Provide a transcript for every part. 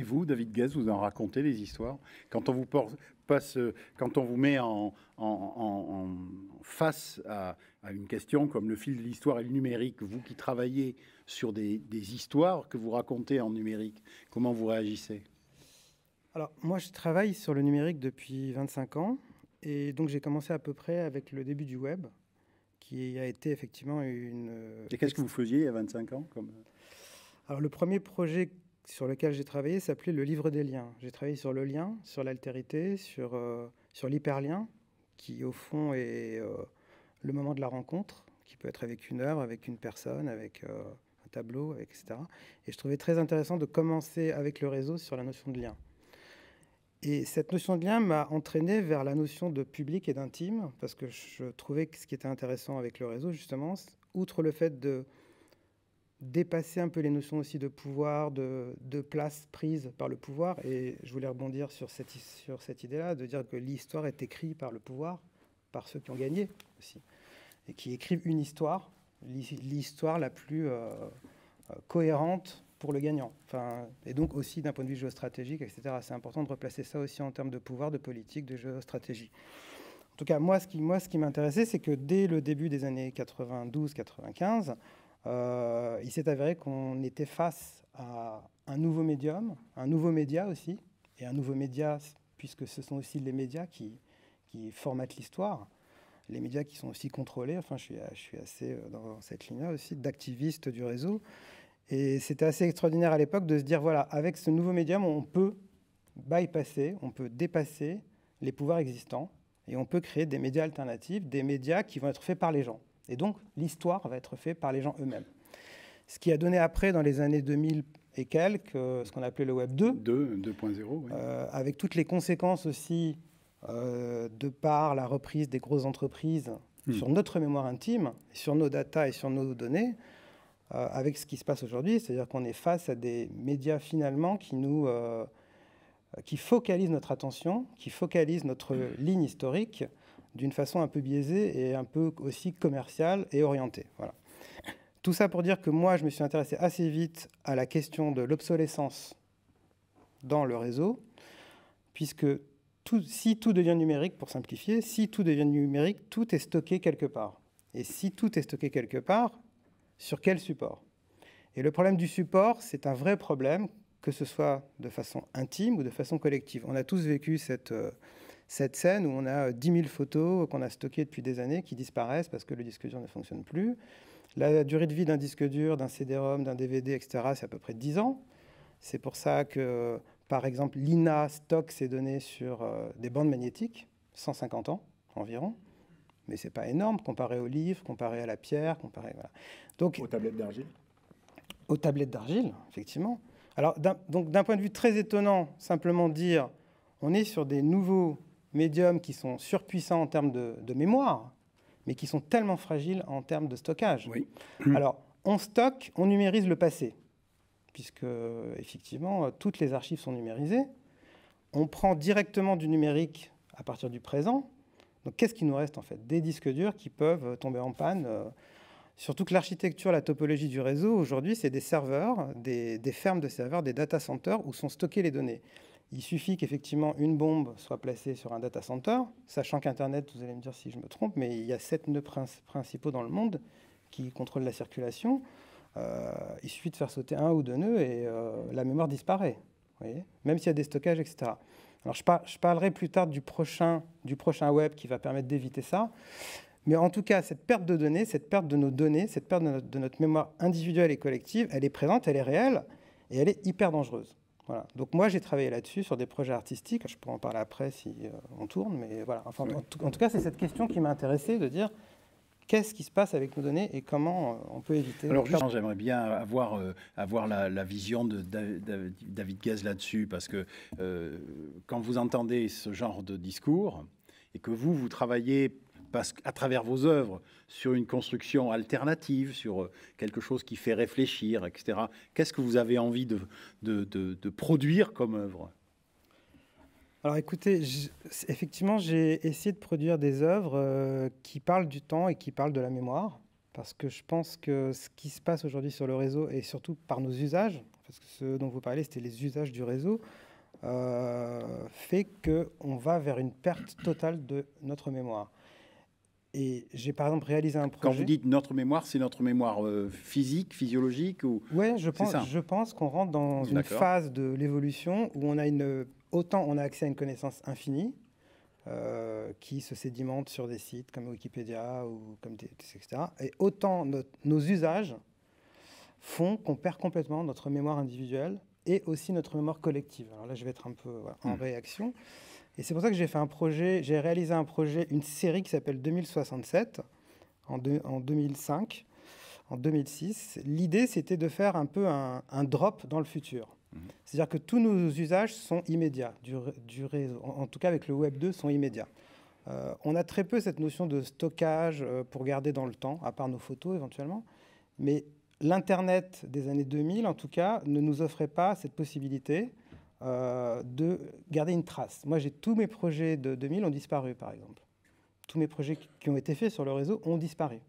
Et vous, David Guez, vous en racontez des histoires? Quand on vous quand on vous met face à une question comme le fil de l'histoire et le numérique, vous qui travaillez sur des histoires que vous racontez en numérique, comment vous réagissez? Alors, moi, je travaille sur le numérique depuis 25 ans. Et donc, j'ai commencé à peu près avec le début du web, qui a été effectivement une... Et qu'est-ce que vous faisiez il y a 25 ans comme... Alors, le premier projet sur lequel j'ai travaillé s'appelait le livre des liens. J'ai travaillé sur le lien, sur l'altérité, sur l'hyperlien, qui au fond est le moment de la rencontre, qui peut être avec une œuvre, avec une personne, avec un tableau, etc. Et je trouvais très intéressant de commencer avec le réseau sur la notion de lien. Et cette notion de lien m'a entraîné vers la notion de public et d'intime, parce que je trouvais que ce qui était intéressant avec le réseau, justement, outre le fait de dépasser un peu les notions aussi de pouvoir, de place prise par le pouvoir, et je voulais rebondir sur cette idée-là, de dire que l'histoire est écrite par le pouvoir, par ceux qui ont gagné aussi, et qui écrivent une histoire, l'histoire la plus cohérente pour le gagnant. Enfin, et donc aussi d'un point de vue géostratégique, etc. C'est important de replacer ça aussi en termes de pouvoir, de politique, de géostratégie. En tout cas, moi, ce qui m'intéressait, c'est que dès le début des années 92-95, il s'est avéré qu'on était face à un nouveau médium, un nouveau média aussi, et un nouveau média, puisque ce sont aussi les médias qui formatent l'histoire, les médias qui sont aussi contrôlés. Enfin, je suis assez dans cette ligne-là aussi, d'activiste du réseau. Et c'était assez extraordinaire à l'époque de se dire, voilà, avec ce nouveau médium, on peut bypasser, on peut dépasser les pouvoirs existants et on peut créer des médias alternatifs, des médias qui vont être faits par les gens. Et donc, l'histoire va être faite par les gens eux-mêmes. Ce qui a donné après, dans les années 2000 et quelques, ce qu'on appelait le Web 2. 2.0, oui. Avec toutes les conséquences aussi, de par la reprise des grosses entreprises sur notre mémoire intime, sur nos datas et sur nos données, avec ce qui se passe aujourd'hui, c'est-à-dire qu'on est face à des médias finalement qui focalisent notre attention, qui focalisent notre ligne historique d'une façon un peu biaisée et un peu aussi commerciale et orientée. Voilà. Tout ça pour dire que moi, je me suis intéressé assez vite à la question de l'obsolescence dans le réseau, puisque si tout devient numérique, pour simplifier, si tout devient numérique, tout est stocké quelque part. Et si tout est stocké quelque part, sur quel support? Et le problème du support, c'est un vrai problème, que ce soit de façon intime ou de façon collective. On a tous vécu cette scène où on a 10 000 photos qu'on a stockées depuis des années qui disparaissent parce que le disque dur ne fonctionne plus. La durée de vie d'un disque dur, d'un CD-ROM, d'un DVD, etc., c'est à peu près 10 ans. C'est pour ça que, par exemple, l'INA stocke ses données sur des bandes magnétiques, 150 ans environ. Mais ce n'est pas énorme comparé aux livres, comparé à la pierre, comparé... Voilà. Donc, aux tablettes d'argile. Aux tablettes d'argile, effectivement. Alors, d'un point de vue très étonnant, simplement dire, on est sur des nouveaux médiums qui sont surpuissants en termes de mémoire, mais qui sont tellement fragiles en termes de stockage. Oui. Alors, on stocke, on numérise le passé, puisque, effectivement, toutes les archives sont numérisées. On prend directement du numérique à partir du présent. Donc, qu'est-ce qui nous reste, en fait? Des disques durs qui peuvent tomber en panne. Surtout que l'architecture, la topologie du réseau, aujourd'hui, c'est des serveurs, des fermes de serveurs, des data centers où sont stockées les données. Il suffit qu'effectivement une bombe soit placée sur un data center, sachant qu'Internet, vous allez me dire si je me trompe, mais il y a 7 nœuds principaux dans le monde qui contrôlent la circulation. Il suffit de faire sauter un ou deux nœuds et la mémoire disparaît, vous voyez, même s'il y a des stockages, etc. Alors je parlerai plus tard du prochain web qui va permettre d'éviter ça. Mais en tout cas, cette perte de données, cette perte de nos données, cette perte de notre mémoire individuelle et collective, elle est présente, elle est réelle et elle est hyper dangereuse. Voilà. Donc moi, j'ai travaillé là-dessus sur des projets artistiques. Je pourrais en parler après si on tourne, mais voilà. Enfin, oui. en tout cas, c'est cette question qui m'a intéressé, de dire qu'est-ce qui se passe avec nos données et comment on peut éviter... Alors justement, j'aimerais bien avoir la vision de David Guez là-dessus, parce que quand vous entendez ce genre de discours et que vous travaillez à travers vos œuvres sur une construction alternative, sur quelque chose qui fait réfléchir, etc., qu'est-ce que vous avez envie de produire comme œuvre? Alors écoutez, effectivement, j'ai essayé de produire des œuvres qui parlent du temps et qui parlent de la mémoire, parce que je pense que ce qui se passe aujourd'hui sur le réseau, et surtout par nos usages, parce que ce dont vous parlez, c'était les usages du réseau, fait qu'on va vers une perte totale de notre mémoire. Et j'ai par exemple réalisé un projet... Quand vous dites notre mémoire, c'est notre mémoire physique, physiologique ou... Oui, je pense qu'on rentre dans une phase de l'évolution où on a autant on a accès à une connaissance infinie, qui se sédimente sur des sites comme Wikipédia ou comme etc. Et autant nos usages font qu'on perd complètement notre mémoire individuelle et aussi notre mémoire collective. Alors là, je vais être un peu en réaction. Et c'est pour ça que j'ai réalisé un projet, une série qui s'appelle 2067 en 2005, en 2006. L'idée, c'était de faire un peu un drop dans le futur. C'est-à-dire que tous nos usages sont immédiats du réseau. En tout cas, avec le Web 2, sont immédiats. On a très peu cette notion de stockage pour garder dans le temps, à part nos photos éventuellement. Mais l'Internet des années 2000, en tout cas, ne nous offrait pas cette possibilité de garder une trace. Moi, tous mes projets de 2000 ont disparu, par exemple. Tous mes projets qui ont été faits sur le réseau ont disparu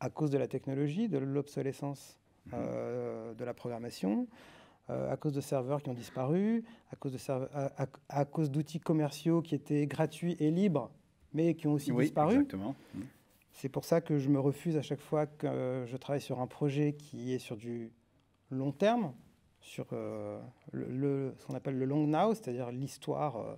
à cause de la technologie, de l'obsolescence de la programmation, à cause de serveurs qui ont disparu, à cause d'outils commerciaux qui étaient gratuits et libres, mais qui ont aussi disparu. Exactement. C'est pour ça que je me refuse à chaque fois que je travaille sur un projet qui est sur du long terme, sur ce qu'on appelle le long now, c'est-à-dire l'histoire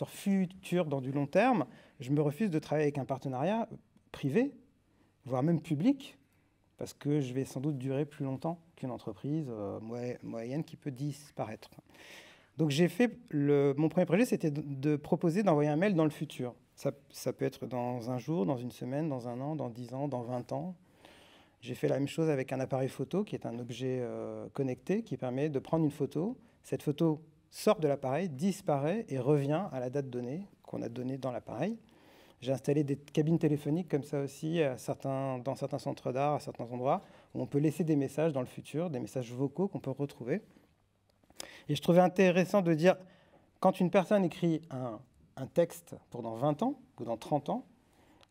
future dans du long terme. Je me refuse de travailler avec un partenariat privé, voire même public, parce que je vais sans doute durer plus longtemps qu'une entreprise moyenne qui peut disparaître. Donc mon premier projet, c'était de proposer d'envoyer un mail dans le futur. Ça peut être dans un jour, dans une semaine, dans un an, dans 10 ans, dans 20 ans. J'ai fait la même chose avec un appareil photo, qui est un objet connecté, qui permet de prendre une photo. Cette photo sort de l'appareil, disparaît et revient à la date donnée qu'on a donnée dans l'appareil. J'ai installé des cabines téléphoniques comme ça aussi dans certains centres d'art, à certains endroits, où on peut laisser des messages dans le futur, des messages vocaux qu'on peut retrouver. Et je trouvais intéressant de dire, quand une personne écrit un texte pour dans 20 ans ou dans 30 ans,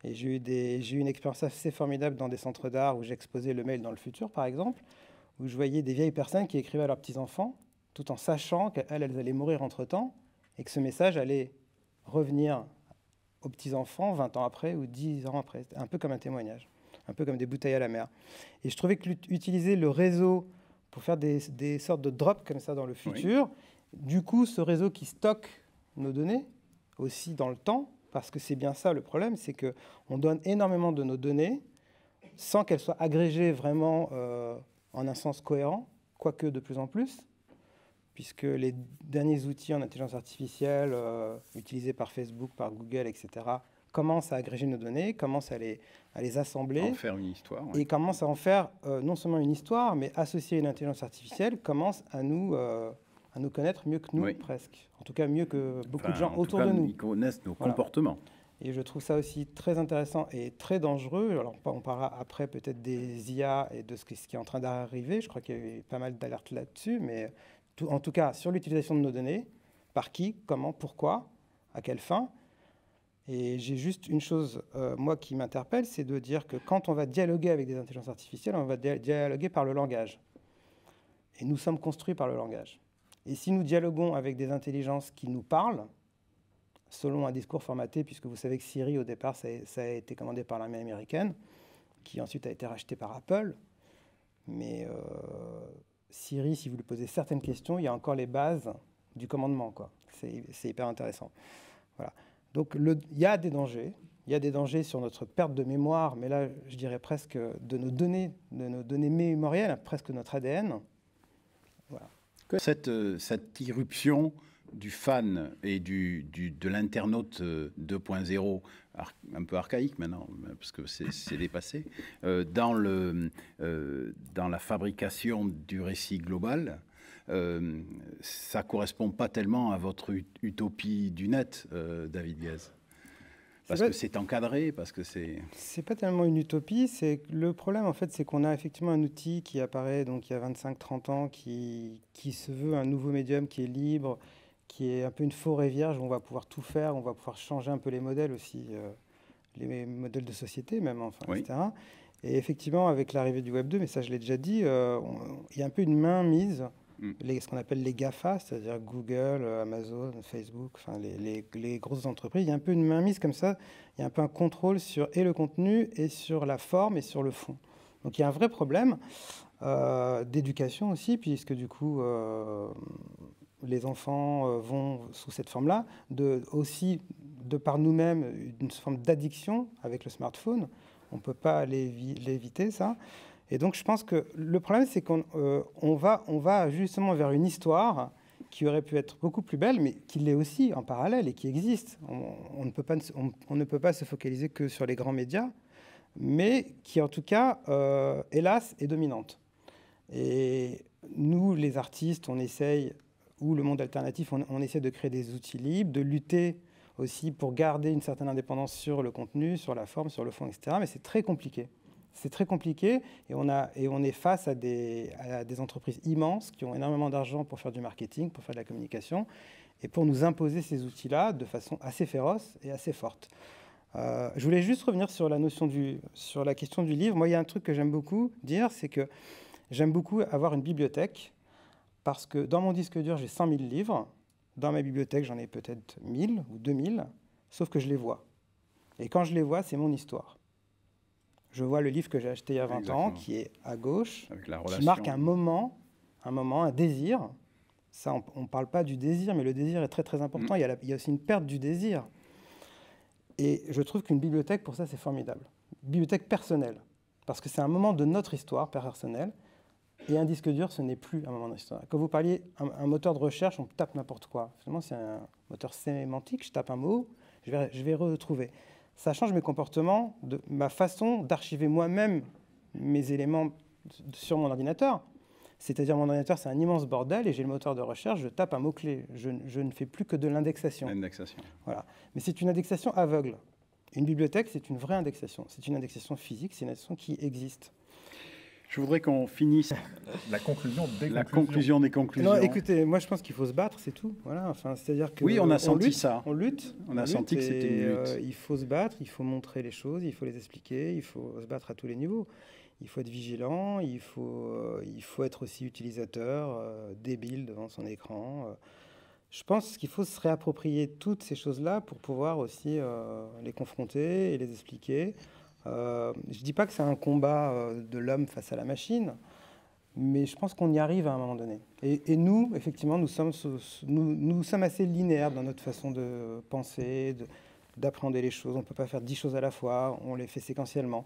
et j'ai eu une expérience assez formidable dans des centres d'art où j'exposais le mail dans le futur, par exemple, où je voyais des vieilles personnes qui écrivaient à leurs petits-enfants, tout en sachant qu'elles allaient mourir entre-temps, et que ce message allait revenir aux petits-enfants 20 ans après ou 10 ans après. Un peu comme un témoignage, un peu comme des bouteilles à la mer. Et je trouvais que utiliser le réseau pour faire des sortes de drops comme ça dans le futur, du coup, ce réseau qui stocke nos données aussi dans le temps, parce que c'est bien ça le problème, c'est qu'on donne énormément de nos données sans qu'elles soient agrégées vraiment en un sens cohérent, quoique de plus en plus, puisque les derniers outils en intelligence artificielle utilisés par Facebook, par Google, etc., commencent à agréger nos données, commencent à les assembler. En faire une histoire. Et commencent à en faire non seulement une histoire, mais associer une intelligence artificielle, commencent à nous connaître mieux que nous, presque. En tout cas, mieux que beaucoup de gens autour de nous. Ils connaissent nos comportements. Et je trouve ça aussi très intéressant et très dangereux. Alors, on parlera après peut-être des IA et de ce qui est en train d'arriver. Je crois qu'il y a eu pas mal d'alertes là-dessus, mais en tout cas, sur l'utilisation de nos données, par qui, comment, pourquoi, à quelle fin. Et j'ai juste une chose, moi, qui m'interpelle, c'est de dire que quand on va dialoguer avec des intelligences artificielles, on va dialoguer par le langage. Et nous sommes construits par le langage. Et si nous dialoguons avec des intelligences qui nous parlent, selon un discours formaté, puisque vous savez que Siri, au départ, ça a été commandé par l'armée américaine, qui ensuite a été racheté par Apple. Mais Siri, si vous lui posez certaines questions, il y a encore les bases du commandement, quoi. C'est hyper intéressant. Voilà. Donc, il y a des dangers. Il y a des dangers sur notre perte de mémoire, mais là, je dirais presque de nos données mémorielles, presque notre ADN. Voilà. Cette irruption du fan et de l'internaute 2.0, un peu archaïque maintenant, parce que c'est dépassé, dans la fabrication du récit global, ça ne correspond pas tellement à votre utopie du net, David Guez. Parce que c'est encadré, parce que c'est... C'est pas tellement une utopie, le problème en fait, c'est qu'on a effectivement un outil qui apparaît donc il y a 25-30 ans, qui se veut un nouveau médium qui est libre, qui est un peu une forêt vierge où on va pouvoir tout faire, on va pouvoir changer un peu les modèles aussi, les modèles de société même, enfin, etc. Et effectivement, avec l'arrivée du Web 2, mais ça je l'ai déjà dit, il y a un peu une mainmise, ce qu'on appelle les GAFA, c'est-à-dire Google, Amazon, Facebook, enfin les grosses entreprises. Il y a un peu une mainmise comme ça, il y a un peu un contrôle sur et le contenu et sur la forme et sur le fond. Donc il y a un vrai problème d'éducation aussi, puisque du coup, les enfants vont sous cette forme-là, aussi de par nous-mêmes, une forme d'addiction avec le smartphone. On ne peut pas l'éviter, ça. Et donc, je pense que le problème, c'est qu'on va justement vers une histoire qui aurait pu être beaucoup plus belle, mais qui l'est aussi en parallèle et qui existe. On ne peut pas se focaliser que sur les grands médias, mais qui, en tout cas, hélas, est dominante. Et nous, les artistes, on essaye, ou le monde alternatif, on essaie de créer des outils libres, de lutter aussi pour garder une certaine indépendance sur le contenu, sur la forme, sur le fond, etc. Mais c'est très compliqué. C'est très compliqué et on est face à des entreprises immenses qui ont énormément d'argent pour faire du marketing, pour faire de la communication et pour nous imposer ces outils-là de façon assez féroce et assez forte. Je voulais juste revenir sur sur la question du livre. Moi, il y a un truc que j'aime beaucoup dire, c'est que j'aime beaucoup avoir une bibliothèque parce que dans mon disque dur, j'ai 100 000 livres. Dans ma bibliothèque, j'en ai peut-être 1000 ou 2000, sauf que je les vois. Et quand je les vois, c'est mon histoire. Je vois le livre que j'ai acheté il y a 20 ans, qui est à gauche, qui marque un moment, un désir. Ça, on ne parle pas du désir, mais le désir est très très important. Il y a aussi une perte du désir. Et je trouve qu'une bibliothèque, pour ça, c'est formidable. Bibliothèque personnelle, parce que c'est un moment de notre histoire personnelle. Et un disque dur, ce n'est plus un moment d'histoire. Quand vous parliez un moteur de recherche, on tape n'importe quoi. Finalement, c'est un moteur sémantique. Je tape un mot, je vais retrouver. Ça change mes comportements, ma façon d'archiver moi-même mes éléments sur mon ordinateur. C'est-à-dire, mon ordinateur, c'est un immense bordel et j'ai le moteur de recherche, je tape un mot-clé. Je ne fais plus que de l'indexation. Voilà. Mais c'est une indexation aveugle. Une bibliothèque, c'est une vraie indexation. C'est une indexation physique, c'est une indexation qui existe. Je voudrais qu'on finisse la conclusion des conclusions. Non, écoutez, moi je pense qu'il faut se battre, c'est tout. Voilà, enfin, c'est-à-dire que oui, on a senti ça. On lutte. On a senti que c'était une lutte. Il faut se battre, il faut montrer les choses, il faut les expliquer, il faut se battre à tous les niveaux. Il faut être vigilant, il faut être aussi utilisateur, débile devant son écran. Je pense qu'il faut se réapproprier toutes ces choses-là pour pouvoir aussi les confronter et les expliquer. Je ne dis pas que c'est un combat de l'homme face à la machine, mais je pense qu'on y arrive à un moment donné. Et nous, effectivement, nous sommes assez linéaires dans notre façon de penser, d'appréhender les choses. On ne peut pas faire 10 choses à la fois, on les fait séquentiellement.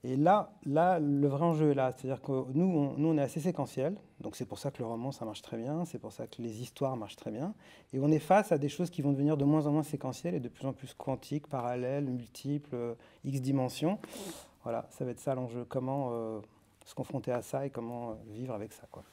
Et là, le vrai enjeu est là. C'est-à-dire que nous, on est assez séquentiel. Donc c'est pour ça que le roman, ça marche très bien. C'est pour ça que les histoires marchent très bien. Et on est face à des choses qui vont devenir de moins en moins séquentielles et de plus en plus quantiques, parallèles, multiples, X dimensions. Voilà, ça va être ça l'enjeu. Comment se confronter à ça et comment vivre avec ça, quoi.